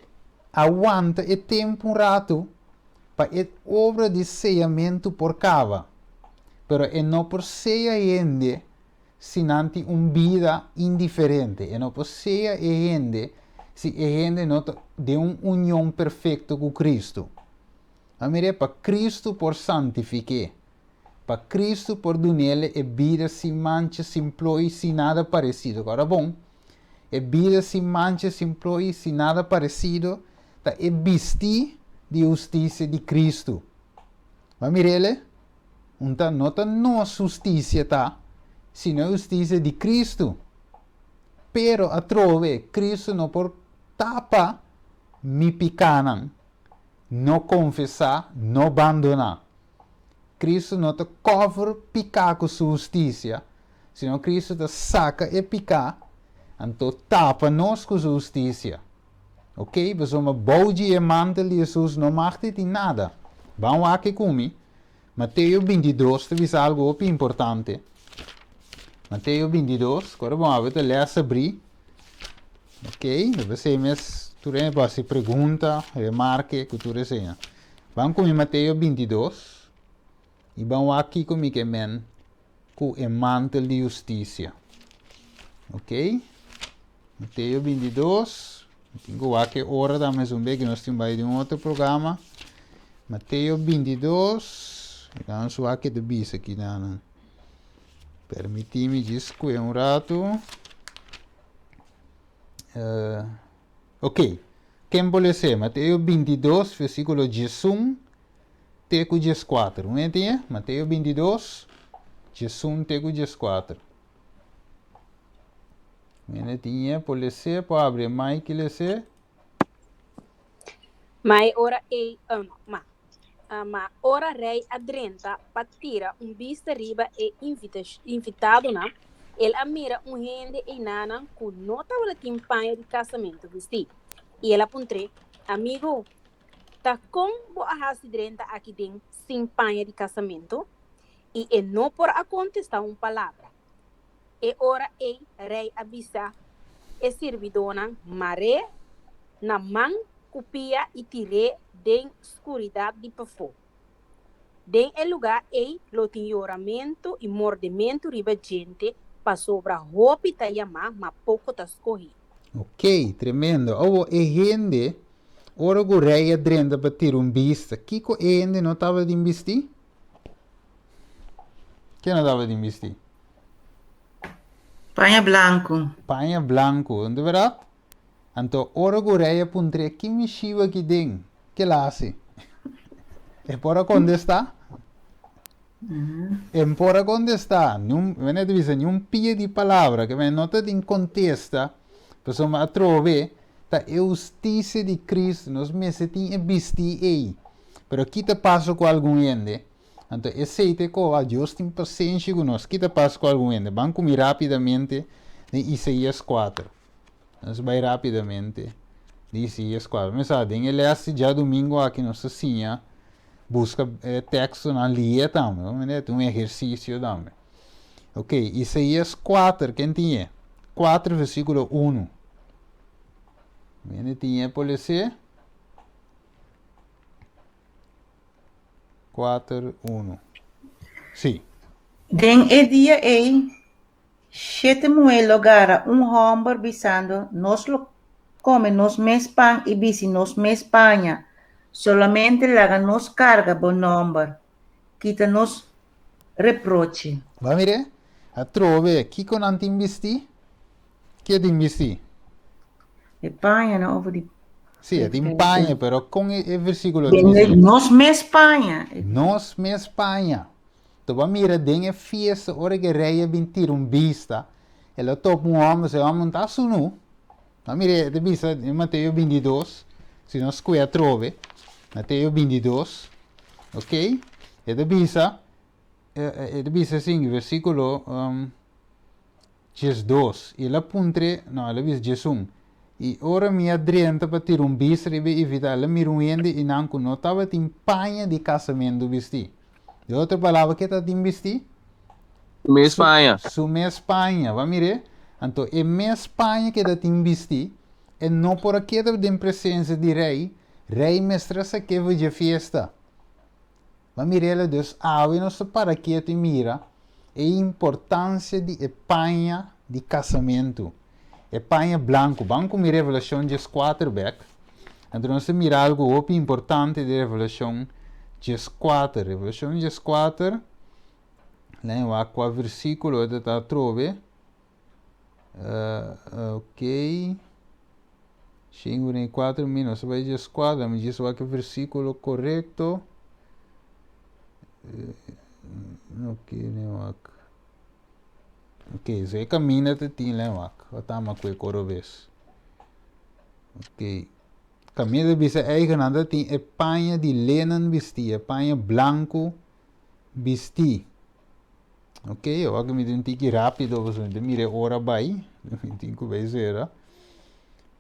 aguanta o tempo rato para a obra de sellamento por cava. Pero não por ceia ainda, sinante vida indiferente. E não por ceia ainda, se a gente não de uma união perfeita com Cristo. A mire, para Cristo por santificar. Para Cristo por donele a vida sem mancha, sem ploy, sem nada parecido. Agora, bom, a vida sem mancha, sem ploy, sem nada parecido, é vestir de justiça de Cristo. A mire, não é nossa justiça, tá? Sino a justiça de Cristo. Pero a trove, Cristo não por tapa mi picanan, não confessar, não abandonar. Cristo não te cover picar com sua justiça, senão Cristo te saca e picar, então tapa nós com sua justiça. Ok? We somos bougie e mantel de Jesus não maakt de nada. Vamos aqui comigo. Mateus 22, te diz algo importante. Mateus 22, agora vamos ver, leça abrir. Ok? Você mesmo, tu se pergunta, remarque, que tu resenha. Vamos com Mateus 22. E vamos aqui comigo, com o mantel de justiça. Ok? Mateus 22. Tenho aqui hora da mais que nós temos de outro programa. Mateus 22. Vamos aqui de bis aqui, não. Permiti-me discutir rato. Ok. Quem pode ser? Mateus 22, versículo 11, teco 14. Não entende? Mateus 22, 11, teco 14. Não tinha, pode ser, pode abrir mais que lhe ser. Mas ora ma ora rei adrenta patira vista riba e invitado na ele amira gente e nana com notável campanha de casamento vesti e ela apontre amigo tá com boa adrenta aqui tem campanha de casamento e não por acontecer uma palavra e ora rei avisa e servidona maré na mão copia e tirei de escuridade de pafo. Den el lugar ei lo tinhoramento e mordimento riba gente para sobra roupa tá yamar, mas pouco tá escorri. Ok, tremendo. Oh, e gente, ora goreia drenda para ter bista. Kiko e gente não estava de investir? Quem não estava de investir? Panha Blanco. Panha Blanco, não é verdade? Então, ora goreia puntre que me chiva aqui dentro. Que lá se? É por onde está? É por onde está? Não divisa nenhum pia de palavra que me nota de contesta. Pessoa a trove, tá justiça de Cristo, nós me sentimos vestir aí. Pero aqui te passa com algum ende. Então, aceite que a Deus tem paciência conosco. Aqui te passa com algum ende. Vamos comer rapidamente de Isaías 4. Nós vai rapidamente de Isaías 4. Mas sabe, ele é já domingo aqui nossa sinha. Busca texto na linha também. É um exercício também. Ok, Isaías 4, quem tinha? 4, versículo 1. Bene, tinha policia. 4, 1. Sim. Den e dia ei, sete moe logara homem bisando, nos lo come nos mes pan e bisi nos mes Espanha. Solamente laga nos carga bom nombre. Quita nos reproche. Va mire? A trove, chi con anti-investi? Chi è di investi? Espanha, não over die. Sì, è di Spagna, però con il versicolo Nos me Espanha. Nos me Spagna. Dopo mira, den fiesta, ora che rei vintir vista. E la top un uomo, se uomo non su nu. Ma mire, de vista, in Matteo 22, se non square trove. Matteo 22, ok? E de vista, sim, versículo 2. E la puntre, no, la vis Gesù. E ora mi adrienta per tir bis ribe evita la miruende in anco notava in pagna di casamento vesti. De outra palavra que tá de investir? Me Espanha. Su me Espanha, va mire? Então, é me Espanha que tá de investir. E não por aqui de presença de rei. Rei mestressa que vai de festa. Va mire, dus ave nos para que te mira a importância de Espanha de casamento. Espanha branco. Banco mi Revelação 4 back. Então, nós mira algo importante de Revelação 4. Revelação 4. Lá qua versículo de tá trove. Ok. 54 minutos. Vai 4. Me diz que versículo correto. Ok, lewak. Ok, so caminha te tin lewak. Otama kwe korobes. Ok. Caminha de bisa eigen anda tin Espanha de lenen vesti, Espanha blanco vesti. Ok, eu acho que me deu um tique rápido, você mire ora vai, me tinco vai ser.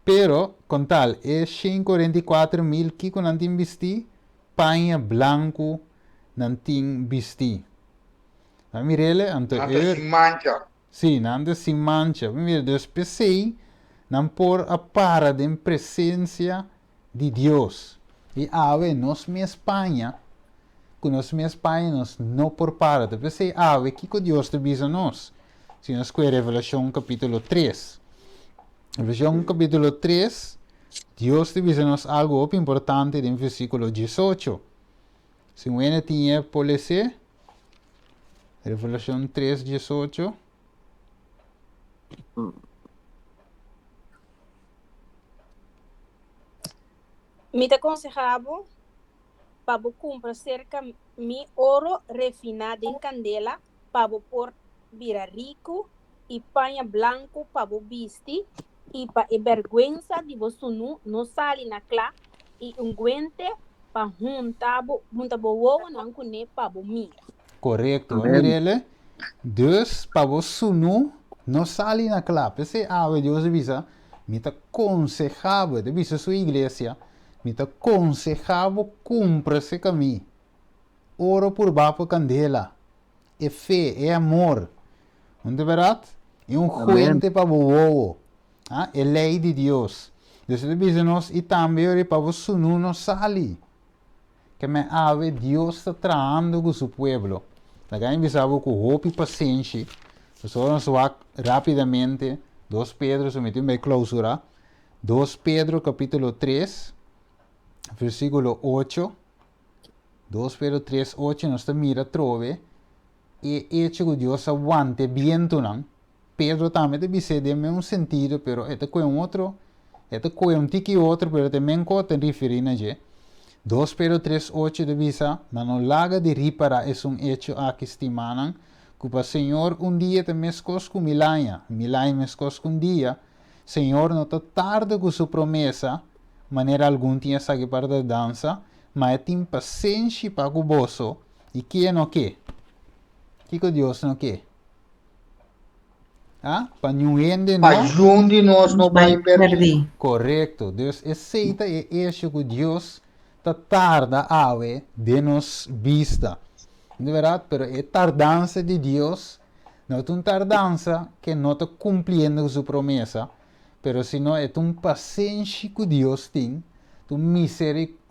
Pero, com tal, é 544.000 que com antim vesti, Espanha blanco nanting vesti. A mirele, anto Nada sin mancha. Sì, nanda si mancha. Mira, dus pensei, não por a para de presença de Deus. E ave, nós me Espanha, que nós me Espanha, nós não por para. De pensei, ave, que Deus te visa nós? Se nós que Revelação capítulo 3. Revelação capítulo 3, Deus te visa nós algo muito importante em versículo 18. Se você tinha policia, Revelação 3, 18. Me te aconsejava para comprar cerca mi oro refinado em candela para pôr vira rico e panha branco para vestir e para vergüenza de você não sale na clá e guente para juntar boa não cune para mira. Correto, Mirele. Dus, para você não sale na clá. Pensei, Deus avisa, me te aconsejava, de visa sua igreja, me te aconsejava comprar esse caminho. Oro por baixo candela. É fé, é amor. Não é verdade? É fuente para o é lei de Deus. Deus te visa nós e também para você não sale. que me ave Dios está tratando con su pueblo. La gente pensaba con hope y paciencia. Nosotros nos va rápidamente. 2 Pedro, se metió en clausura. 2 Pedro capítulo 3, versículo 8. 2 Pedro 3, 8, nos mira trove. E hecho que Dios aguante viento, não? Pedro também te dice de um sentido, pero este com outro, este com tiki outro, pero também com te referir a je. 2 Pedro 3, 8 te dice, mas não laga de ripara es hecho aqui estimanan, que para Senhor dia te mescos com milanha mescos com dia, Senhor não te tarda com sua promessa, maneira algum tinha saque para da dança, mas tem paciência para o bolso, e que é no que? Que Deus não quer? Ah? Para nenhum de nós não vai perder. Correto. Deus aceita e isso que Deus está tarda a ver de nos vista. De verdade, pero é tardança de Deus, não é uma tardança que não está cumprindo sua promessa, pero senão é uma paciência que Deus tem, uma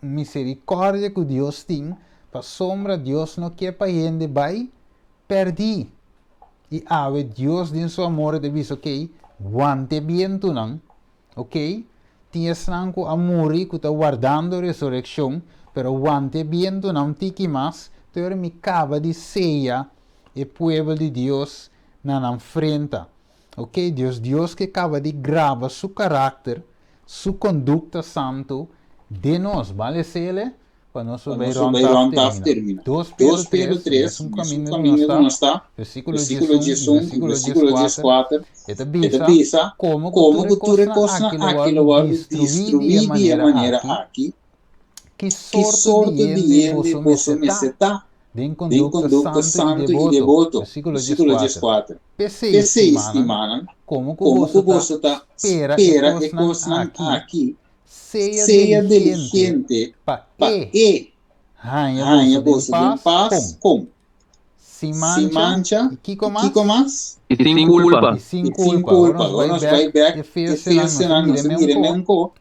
misericórdia que Deus tem, para sombra Deus não quer para gente vai perdi. E ave Deus em seu amor te diz, ok, guante bem tu não, ok? Tienes nanco amor que está guardando a ressurreição, pero guante bem tu não tiki mais, tu me acaba de ceia e povo de Deus na frente, ok? Deus que acaba de gravar seu caráter, sua conduta santo de nós, vale ser para nós vai termina. 2 Pedro 3, um caminho que não está, versículo 11, versículo 14, e bisa como tu recosta aquilo vai destruir de maneira aqui, que sorte de ele posso me setar, de conduta santo e devoto, versículo 14. PC estimam, como você está, espera que costa aqui, seja diligente para ranha bolsa de paz com se mancha e que mais E sem culpa. sem culpa agora nós vai back Efésios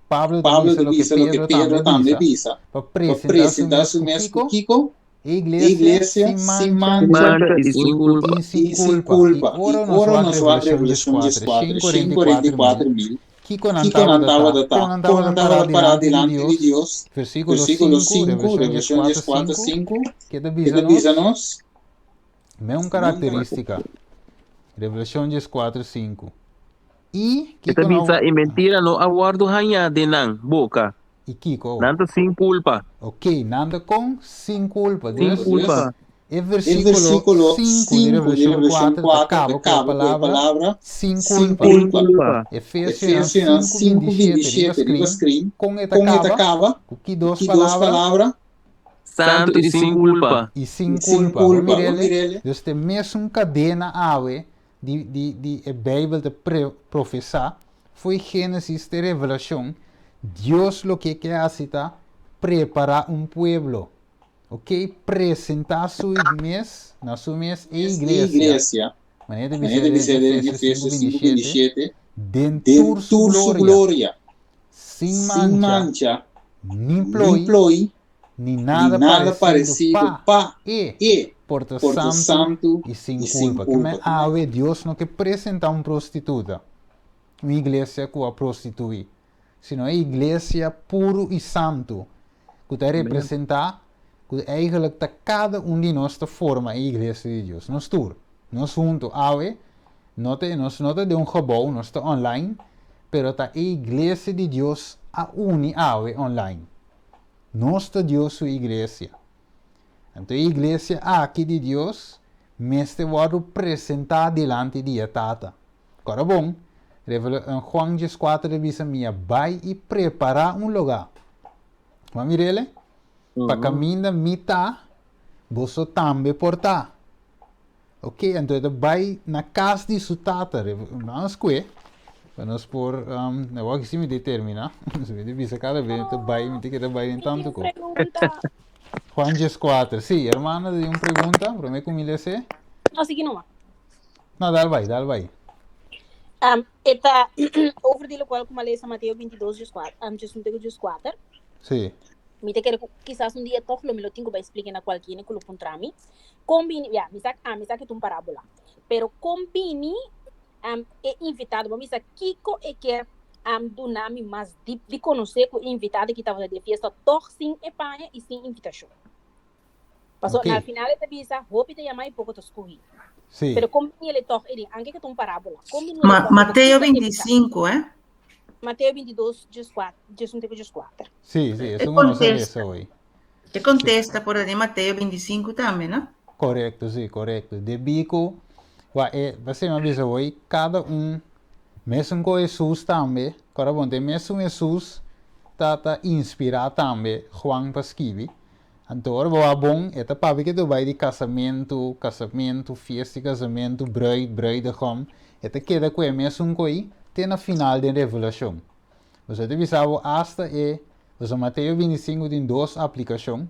Pablo diz o que Pedro também diz para apresentar o mesmo Kiko igreja se mancha E sem culpa. e sem culpa ora nós vai Revelação 5:44 mil Kiko não estava para diante de Deus. Versículo 5, Revelação 4:5, que diz-nos mesma característica. Revelação 4:5. E Kita bisa mentira no aguardo hanya de nang boca. E Kiko. Nanta sem culpa. Ok, nada com sem culpa. Sem culpa. E versículo 5 de Revelação 4 acaba com a palavra sem culpa. Efésios 5:27 escreve com eta acaba o que duas palavras Santo e sem culpa. E sem culpa. Mirele, Deus tem mesmo cadena ave de a Bíblia de professar foi Gênesis de Revelação. Deus lo que quer hacer preparar pueblo. Ok? Presentar su mes, na su mes e igreja. Maneira de ser de Efésios 5:27. Dentro su glória. Sem mancha. Nem ploi. Nem nada parecido pa e porta santo e sem culpa. Que me ave Deus não que apresentar prostituta. Uma igreja que a prostituir. Sino a igreja puro e santo. Que está representar que eigenlijk cada de nós forma a igreja de Deus. Nós tour. Nós juntos, ave, não de gebouw, nós está online, pero a igreja de Deus a ave online. Nós está Deus sua igreja. Então a igreja aqui de Deus, mestre vai representar delante de a tata. Agora bom, Juan 4 diz a minha, vai e preparar lugar. Vamos mirele? Para caminhar mita, você também portar. Ok, então vai na casa de sua tata. Vamos que nós por, não vou que me determinar. Se me diz cada vez, vai me que vai em tanto co. Juan 4, sim, hermana, de uma pergunta, para mim como ele se? Não, segui não. Não, dá vai. Eta over de qual como a lei Mateus 22:4. Jesus 4. Sim. Me te quero quizás dia toch lo me lo tengo para explicar a qualquer que lo contra mim. Combine, ya, me saca que tu parábola. Pero combine é invitado, vamos dizer, Kiko é que do nome mais de conhecer que o invitado que estava na festa, toch sem epanha e sem invitação. Passou Ok. na final da visa, roupa de mais pouco to escorri. Sim. Pero combine ele toch, ele, anche que tu parábola. Mateo 25, ¿eh? Mateo 22, 14, 14. Sim, sim, isso E não nós contesta. lemos hoje. Que contesta por aí Mateo 25 também, não? Correto, sim, correto. De bico, você me avisa hoje, cada mesmo com Jesus também, cada mesmo Jesus está inspirado também, Juan Pasquivi. Então, é bom, é para que tu vai de casamento, festa de casamento, bruidegom, é queda com mesmo com aí, tem na final da revelação. Você te avisava hasta você Mateus 25 tem duas aplicações.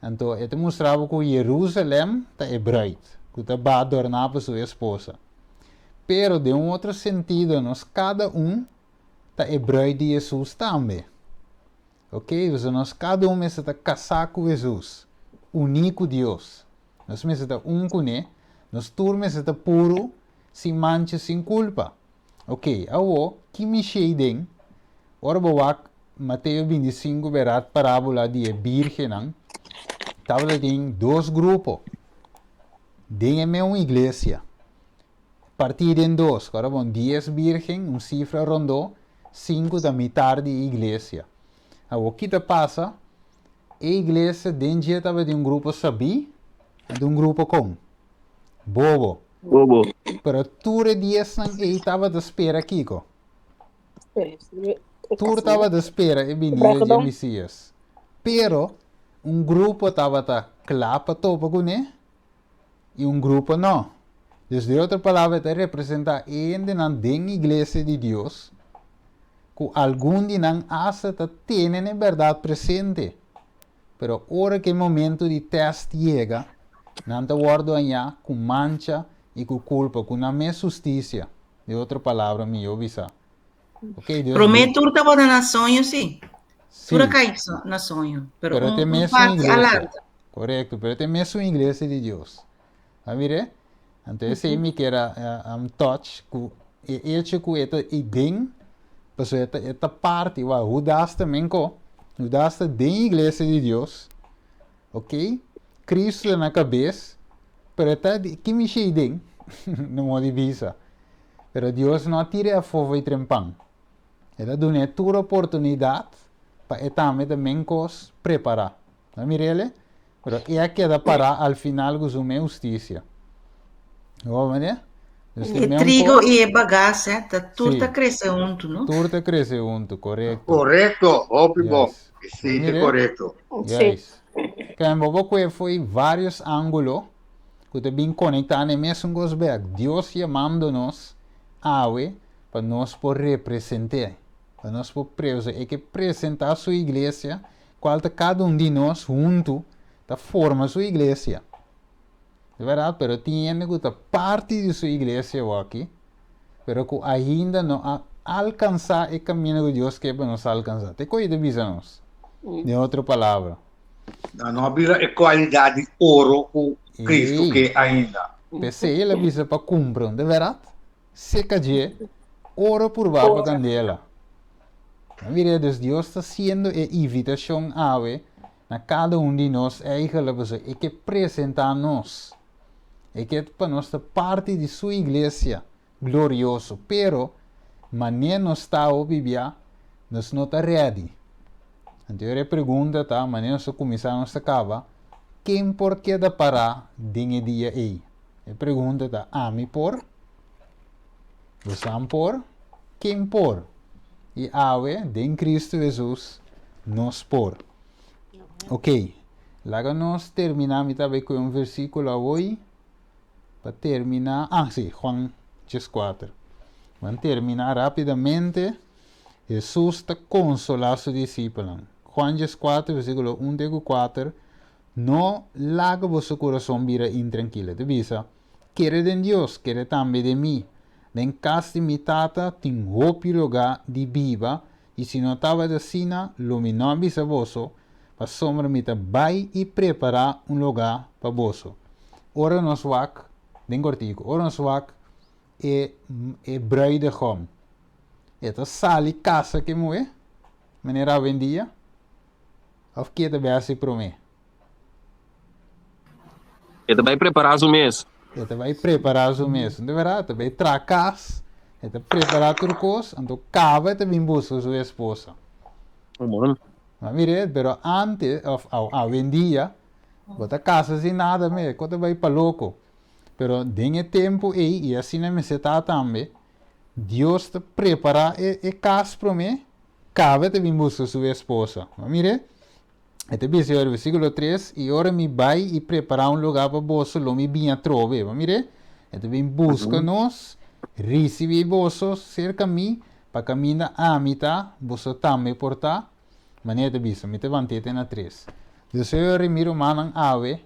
Então, ele mostrava que Jerusalém é bruid, que está adornada para sua esposa. Pero, de outro sentido, nós cada está bruid de Jesus também. Ok? Então, nós cada está casado com Jesus, único Deus. Nós está com ele, nós turmas está puro, sem mancha, sem culpa. Ok, agora, que me cheidem, ora Mateus 25 verá a parábola de virgem, estava tem dois grupos. Tem uma igreja. Partido em dois. Agora, 10 virgens, cifra rondou, 5 da metade da igreja. Agora, o que passa? A igreja dentro estava de grupo sabi e de grupo com bobo. Pero tudo dias aí estava de espera, Kiko. Tudo estava de espera e vinha de Messias. Pero, grupo estava clapa topa com ele e grupo não. Dus de outra palavra, representa ainda na igreja de Deus que algum de nós acha que tem a verdade presente. Pero, ora que o momento de teste chega, não está guardo allá com mancha e com culpa, com a minha justiça. De outra palavra, me avisa. Okay, Deus Prometo que estava na sonho, sim. Sim. Tudo cai na sonho. Pero tem mesmo parte alarga. Correto, pero tem mesmo igreja de Deus. A mire? Então, esse me que era touch, que hecho que esta idem, mas esta parte, o das também o das da igreja de Deus, ok? Cristo na cabeça, pero esta que me cheidem, não modo de visa. Pero Deus não tira a fogo e trempang. Ele dá uma toda oportunidade para também preparar. Não mirele? Pero é que dá para al final com sua justiça. Vamos ver? E trigo e bagaça, tudo está crescendo junto, não? Tudo está crescendo junto, correto. Correto, óbvio. Yes. Sim, é correto. Yes. Porque foi vários ângulos que te bem conectados mesmo com os becs. Deus chamando-nos para nós poder representar, para nós poder que apresentar a sua igreja, qual cada de nós junto forma a sua igreja. É verdade, pero tem que parte de sua igreja aqui, pero que ainda não alcançar o caminho que Deus quer para nós alcançar. Tem coisa de nós. De outra palavra. Não havia qualidade de ouro com Cristo que ainda. Pense ele avisa para cumprir, de verdade? Seca de ouro por baixo da candela. Mira, Deus está sendo a invitação a cada de nós é que apresentar-nos. É que para nós parte de sua igreja glorioso, pero maneira nós está a viver, nós não está ready. Então eu pergunto, maneira nós começamos a acabar, quem por que da parar de dia aí? Eu pergunto, me por? Você por? Quem por? E de Cristo Jesus, nos por. Ok, lá nós terminamos também com um versículo hoje. Para terminar, Juan 4. Vamos terminar rapidamente. Jesus está consolando a sus discípulos. Juan 4, versículo 1-4. No laga vuestro corazón vira intranquilo. Te visa, quiere de Dios, quiere también de mí. En casa de mi tata, tengo lugar de viva, y si no estaba de sina, lo mi no avisa voso, para sombra mita vai e preparar um lugar para bolso. Ora nos wak, den cortico, ora nos wak e bruidegom. Esta sali casa que moe, maneira vendia, of que te beasi pro me. Ele vai preparar o mês. Ele vai preparar o mês, de verdade, ele vai tracas, ele preparar turcos, então cava e vem buscar sua esposa. Bom. Mas mire, pero antes, a vendia, bota casa sem nada, me, quando vai para louco. Pero dengue tempo e assim me se tá também, Deus te prepara e casa para mim, cava e vem buscar sua esposa. Mas mire, este dice el versículo 3, y ahora me vai y prepara un lugar para vos, lo me bien trove. Mire, este ven búscanos, recibe vos cerca de mí, para caminar a mitad, vos también portar, maneira de bisa, me te vantete na 3. Dus eu miro manan ave,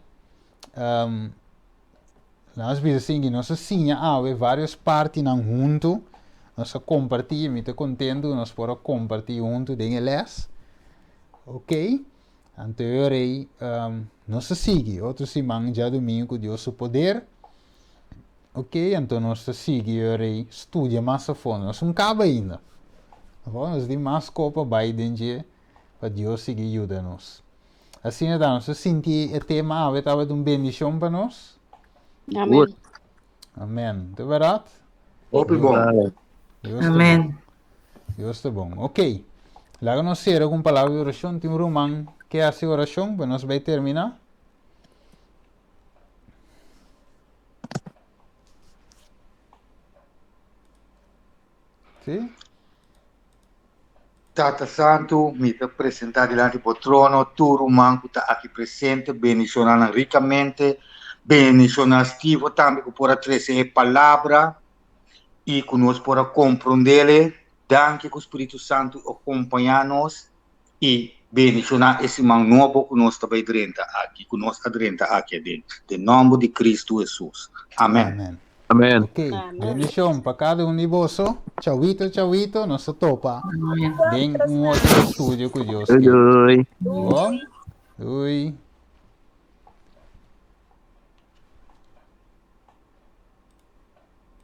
nós bisa singi, nós sinha ave, várias partes nan junto, nós compartilha, me te contento, nós pora compartilhar junto, den les, ok? Anteriorei, não se sigue, outro semana já domingo com Deus o poder, ok? Então nós se sigue, estudia mais a fundo, nós não acaba ainda, nós temos mais copa Biden para Deus seguir ajuda-nos. Assim então, nós sentimos o tema, estava de uma bendição para nós. Amém. Amém, de verdade? Bom. Amém. Deus está bom, ok. Lá nós será com palavra de oração, tem um romano que hace oração, para nós vai terminar. Sim? Tata Santo, me te apresentar diante do trono, tu rumang que está aqui presente, bendicionando ricamente, bendicionando Steve também que pode trazer a palavra e que nós podemos compreender, danke que o Espírito Santo acompanha-nos e bendicionar esse man novo que nós também adrenta aqui dentro. Em nome de Cristo Jesus. Amém. Amém. Amém. Ok, bendição para cada um de vocês. Tchauito, nós topa. Tem um outro estúdio com Deus. Oi. Bom? Oi.